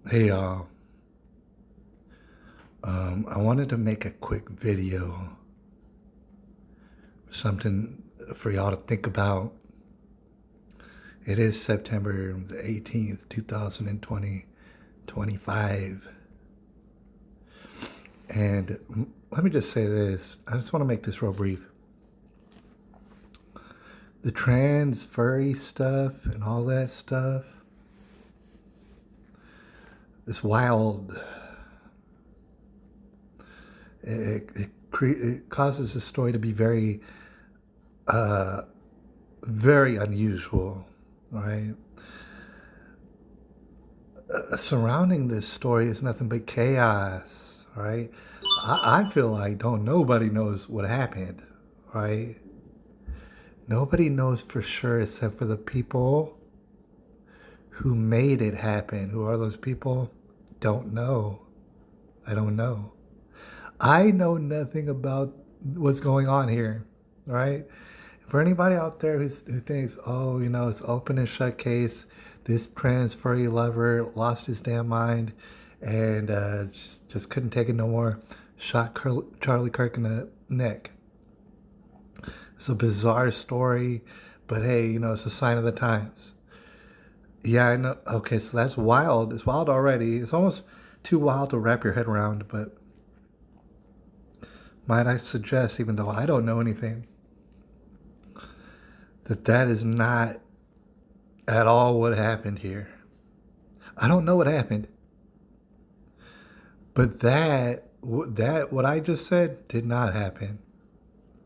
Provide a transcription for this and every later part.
Hey y'all, I wanted to make a quick video, something for y'all to think about. It is September the 18th, 2025. And let me just say this. I just want to make this real brief. The trans furry stuff and all that stuff, it's wild. It causes the story to be very, very unusual, right? Surrounding this story is nothing but chaos, right? I feel like nobody knows what happened, right? Nobody knows for sure except for the people who made it happen. Who are those people? Don't know. I don't know. I know nothing about what's going on here, right? For anybody out there who thinks, oh, it's open and shut case, this trans furry lover lost his damn mind and just couldn't take it no more, shot Charlie Kirk in the neck. It's a bizarre story, but hey, it's a sign of the times. Yeah, I know. Okay, so that's wild. It's wild already. It's almost too wild to wrap your head around, but might I suggest, even though I don't know anything, that is not at all what happened here. I don't know what happened, but what I just said did not happen.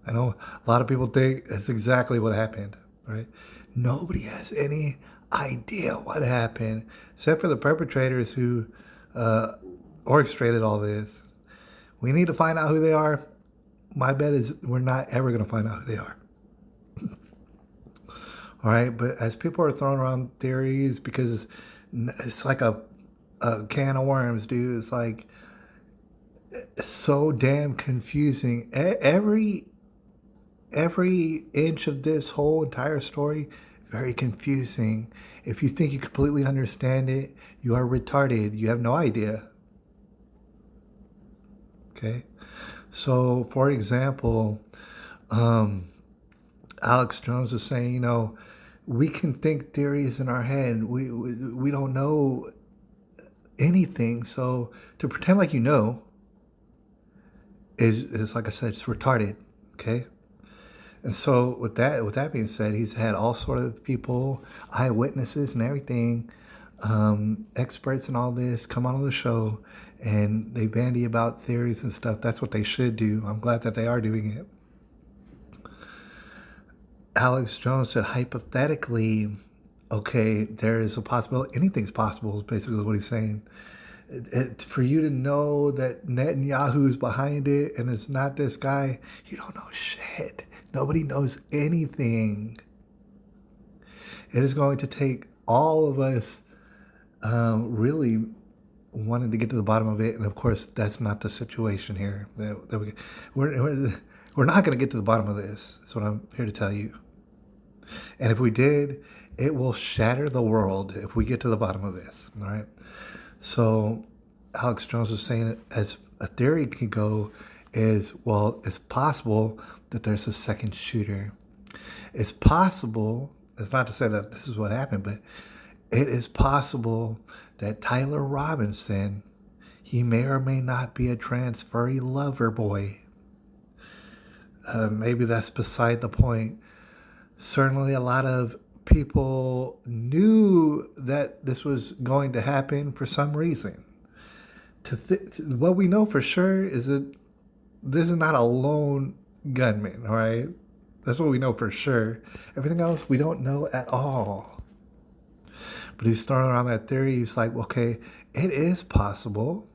I know a lot of people think that's exactly what happened, right? Nobody has any idea what happened except for the perpetrators who orchestrated all this. We need to find out who they are. My bet is we're not ever going to find out who they are. All right, but as people are throwing around theories, because it's like a can of worms, dude. It's like so damn confusing. Every inch of this whole entire story, very confusing. If you think you completely understand it, you are retarded. You have no idea. Okay, so for example, Alex Jones was saying, we can think theories in our head. We don't know anything. So to pretend like you know is like I said, it's retarded. Okay. And so with that being said, he's had all sort of people, eyewitnesses and everything, experts and all this come on the show, and they bandy about theories and stuff. That's what they should do. I'm glad that they are doing it. Alex Jones said hypothetically, okay, there is a possibility. Anything's possible is basically what he's saying. For you to know that Netanyahu's behind it and it's not this guy, you don't know shit. Nobody knows anything. It is going to take all of us really wanting to get to the bottom of it. And of course, that's not the situation here. We're not going to get to the bottom of this. That's what I'm here to tell you. And if we did, it will shatter the world if we get to the bottom of this. All right. So Alex Jones was saying, as a theory can go, is, well, it's possible that there's a second shooter. It's possible, it's not to say that this is what happened, but it is possible that Tyler Robinson, he may or may not be a trans furry lover boy. Maybe that's beside the point. Certainly a lot of people knew that this was going to happen for some reason. What we know for sure is that this is not a lone gunman, all right? That's what we know for sure. Everything else we don't know at all. But he's throwing around that theory. He's like, okay, it is possible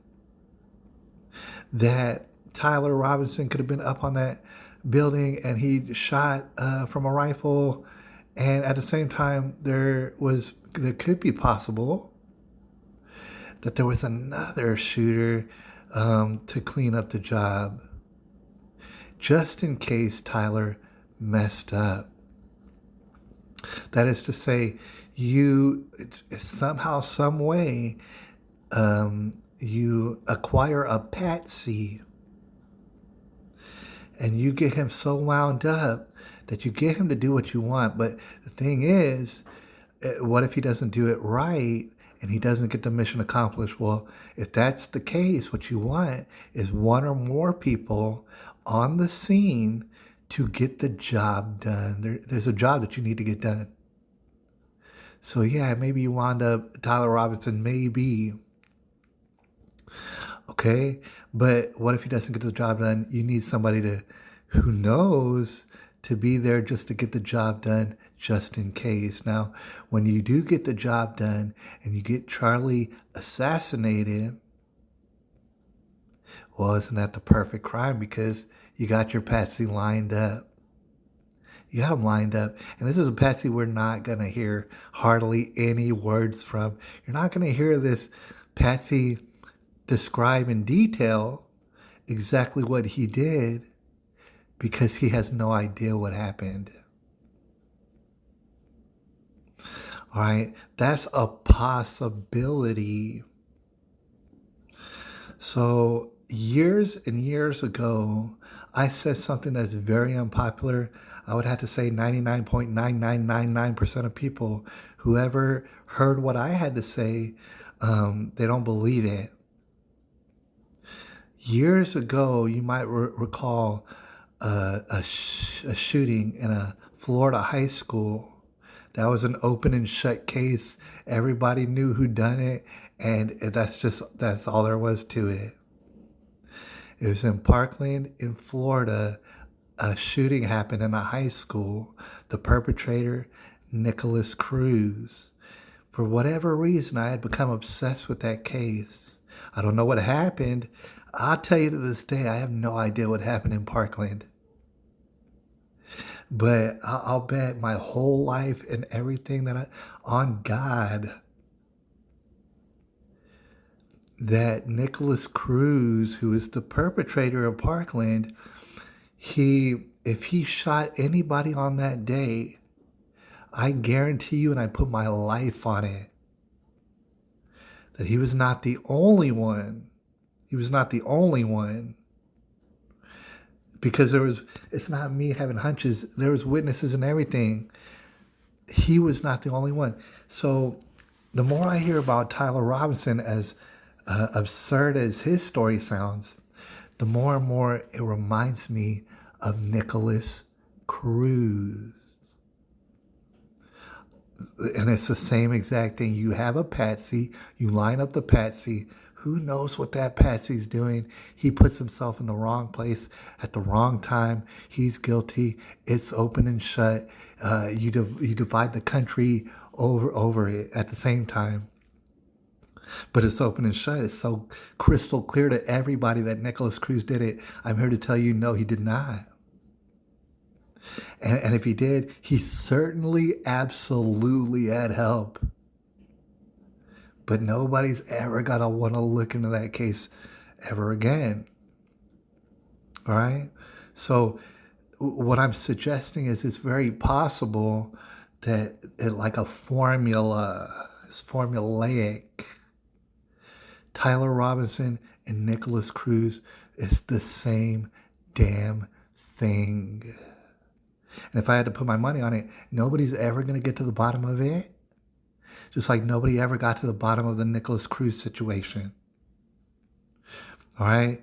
that Tyler Robinson could have been up on that building and he shot from a rifle, and at the same time there could be possible that there was another shooter to clean up the job, just in case Tyler messed up. That is to say, you somehow, some way, you acquire a patsy and you get him so wound up that you get him to do what you want. But the thing is, what if he doesn't do it right and he doesn't get the mission accomplished? Well, if that's the case, what you want is one or more people on the scene to get the job done. There's a job that you need to get done. So yeah, maybe you wound up Tyler Robinson, maybe. Okay, but what if he doesn't get the job done? You need somebody who knows to be there just to get the job done, just in case. Now, when you do get the job done and you get Charlie assassinated, well, isn't that the perfect crime? Because you got your patsy lined up. You got them lined up. And this is a patsy we're not going to hear hardly any words from. You're not going to hear this patsy describe in detail exactly what he did because he has no idea what happened. All right, that's a possibility. So years and years ago, I said something that's very unpopular. I would have to say 99.9999% of people who ever heard what I had to say, they don't believe it. Years ago, you might recall a shooting in a Florida high school. That was an open and shut case. Everybody knew who done it, and that's all there was to it. It was in Parkland, in Florida. A shooting happened in a high school. The perpetrator, Nikolas Cruz. For whatever reason, I had become obsessed with that case. I don't know what happened. I'll tell you to this day, I have no idea what happened in Parkland. But I'll bet my whole life and everything on God, that Nikolas Cruz, who is the perpetrator of Parkland, if he shot anybody on that day, I guarantee you, and I put my life on it, that he was not the only one. He was not the only one. Because it's not me having hunches. There was witnesses and everything. He was not the only one. So the more I hear about Tyler Robinson, as absurd as his story sounds, the more and more it reminds me of Nikolas Cruz. And it's the same exact thing. You have a patsy, you line up the patsy. Who knows what that patsy's doing? He puts himself in the wrong place at the wrong time. He's guilty. It's open and shut. You divide the country over it at the same time. But it's open and shut. It's so crystal clear to everybody that Nikolas Cruz did it. I'm here to tell you, no, he did not. And if he did, he certainly, absolutely had help. But nobody's ever going to want to look into that case ever again. All right? So what I'm suggesting is it's very possible that like a formula, it's formulaic. Tyler Robinson and Nikolas Cruz is the same damn thing. And if I had to put my money on it, nobody's ever going to get to the bottom of it. Just like nobody ever got to the bottom of the Nikolas Cruz situation. All right?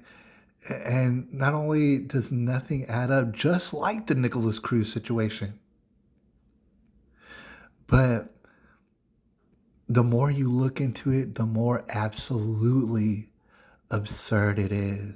And not only does nothing add up, just like the Nikolas Cruz situation, but the more you look into it, the more absolutely absurd it is.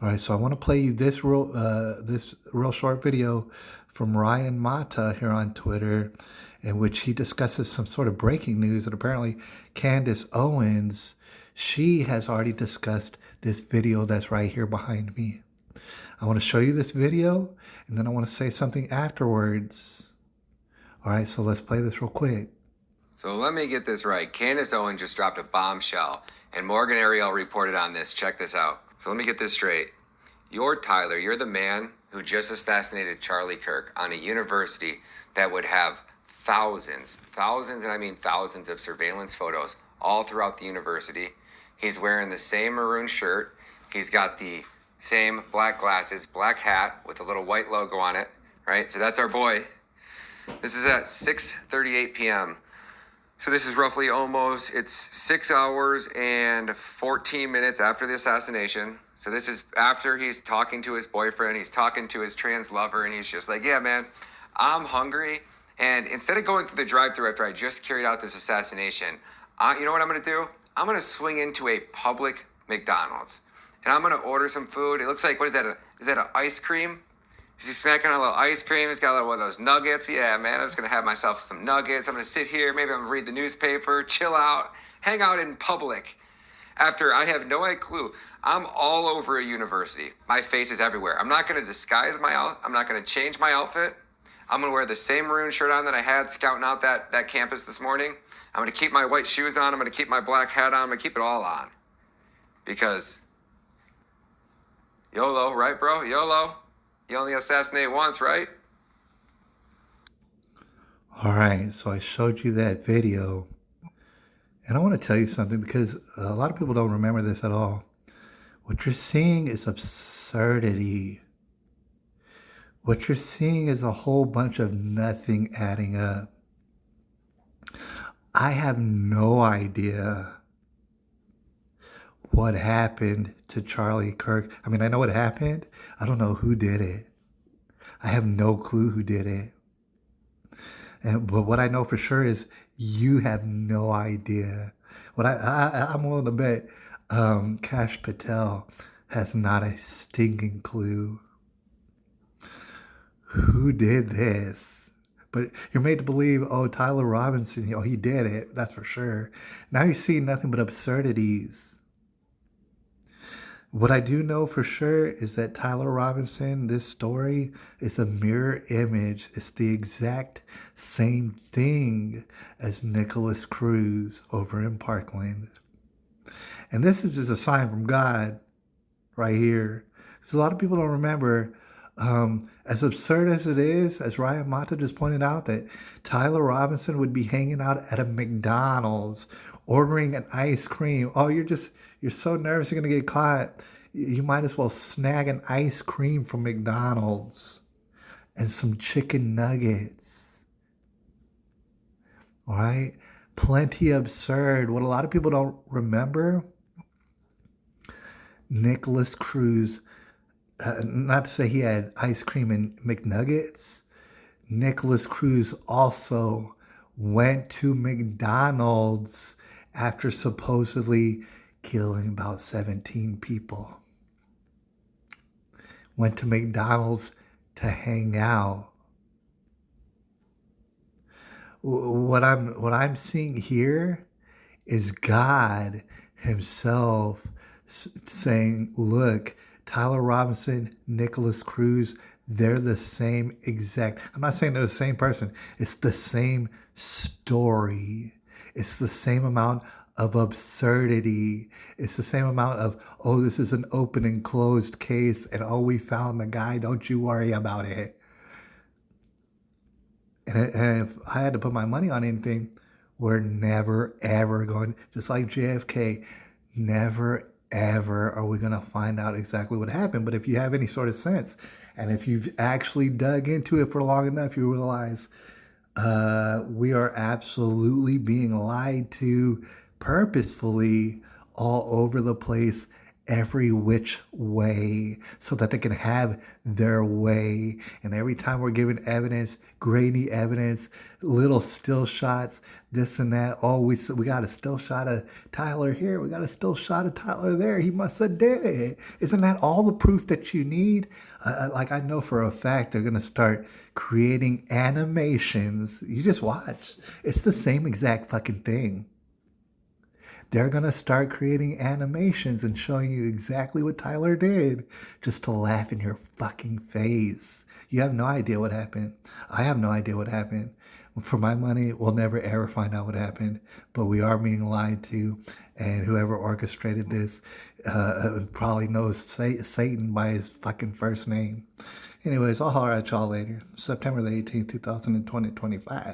All right, so I want to play you this real short video from Ryan Mata here on Twitter, in which he discusses some sort of breaking news that apparently Candace Owens, she has already discussed this video that's right here behind me. I want to show you this video, and then I want to say something afterwards. All right, so let's play this real quick. So let me get this right. Candace Owens just dropped a bombshell, and Morgan Ariel reported on this. Check this out. So let me get this straight. Tyler, you're the man who just assassinated Charlie Kirk on a university that would have thousands, and I mean thousands of surveillance photos all throughout the university. He's wearing the same maroon shirt. He's got the same black glasses, black hat with a little white logo on it, right? So that's our boy. This is at 6:38 p.m. So this is roughly it's 6 hours and 14 minutes after the assassination. So this is after he's talking to his boyfriend, he's talking to his trans lover, and he's just like, yeah, man, I'm hungry. And instead of going through the drive-thru after I just carried out this assassination, you know what I'm gonna do? I'm gonna swing into a public McDonald's. And I'm gonna order some food. It looks like, what is that? Is that an ice cream? Is he snacking on a little ice cream? He's got a little one of those nuggets. Yeah, man, I'm just gonna have myself some nuggets. I'm gonna sit here, maybe I'm gonna read the newspaper, chill out, hang out in public. After I have no clue, I'm all over a university. My face is everywhere. I'm not gonna disguise I'm not gonna change my outfit. I'm gonna wear the same maroon shirt on that I had scouting out that campus this morning. I'm gonna keep my white shoes on. I'm gonna keep my black hat on. I'm gonna keep it all on. Because YOLO, right, bro? YOLO. You only assassinate once, right? All right, so I showed you that video, and I want to tell you something because a lot of people don't remember this at all. What you're seeing is absurdity. What you're seeing is a whole bunch of nothing adding up. I have no idea what happened to Charlie Kirk. I mean, I know what happened. I don't know who did it. I have no clue who did it. But what I know for sure is you have no idea. What I'm willing to bet Kash Patel has not a stinking clue. Who did this? But you're made to believe, oh, Tyler Robinson, oh, he did it. That's for sure. Now you see nothing but absurdities. What I do know for sure is that Tyler Robinson, this story is a mirror image. It's the exact same thing as Nikolas Cruz over in Parkland. And this is just a sign from God right here. Because a lot of people don't remember, as absurd as it is, as Ryan Mata just pointed out, that Tyler Robinson would be hanging out at a McDonald's ordering an ice cream. Oh, you're so nervous you're going to get caught. You might as well snag an ice cream from McDonald's and some chicken nuggets. All right? Plenty absurd. What a lot of people don't remember, Nikolas Cruz, not to say he had ice cream and McNuggets, Nikolas Cruz also went to McDonald's after supposedly killing about 17 people. Went to McDonald's to hang out. What I'm seeing here is God himself saying, look, Tyler Robinson, Nikolas Cruz, they're the same exact. I'm not saying they're the same person. It's the same story. It's the same amount of absurdity. It's the same amount of, oh, this is an open and closed case, and oh, we found the guy. Don't you worry about it. And if I had to put my money on anything, we're never, ever going, just like JFK, never, ever are we going to find out exactly what happened. But if you have any sort of sense, and if you've actually dug into it for long enough, you realize we are absolutely being lied to purposefully all over the place, every which way, so that they can have their way. And every time we're given evidence, grainy evidence, little still shots, this and that, oh, we got a still shot of Tyler here, we got a still shot of Tyler there, he must have did it. Isn't that all the proof that you need? Like, I know for a fact they're going to start creating animations. You just watch. It's the same exact fucking thing. They're going to start creating animations and showing you exactly what Tyler did just to laugh in your fucking face. You have no idea what happened. I have no idea what happened. For my money, we'll never ever find out what happened, but we are being lied to, and whoever orchestrated this probably knows Satan by his fucking first name. Anyways, I'll holler at y'all later. September the 18th, 2025.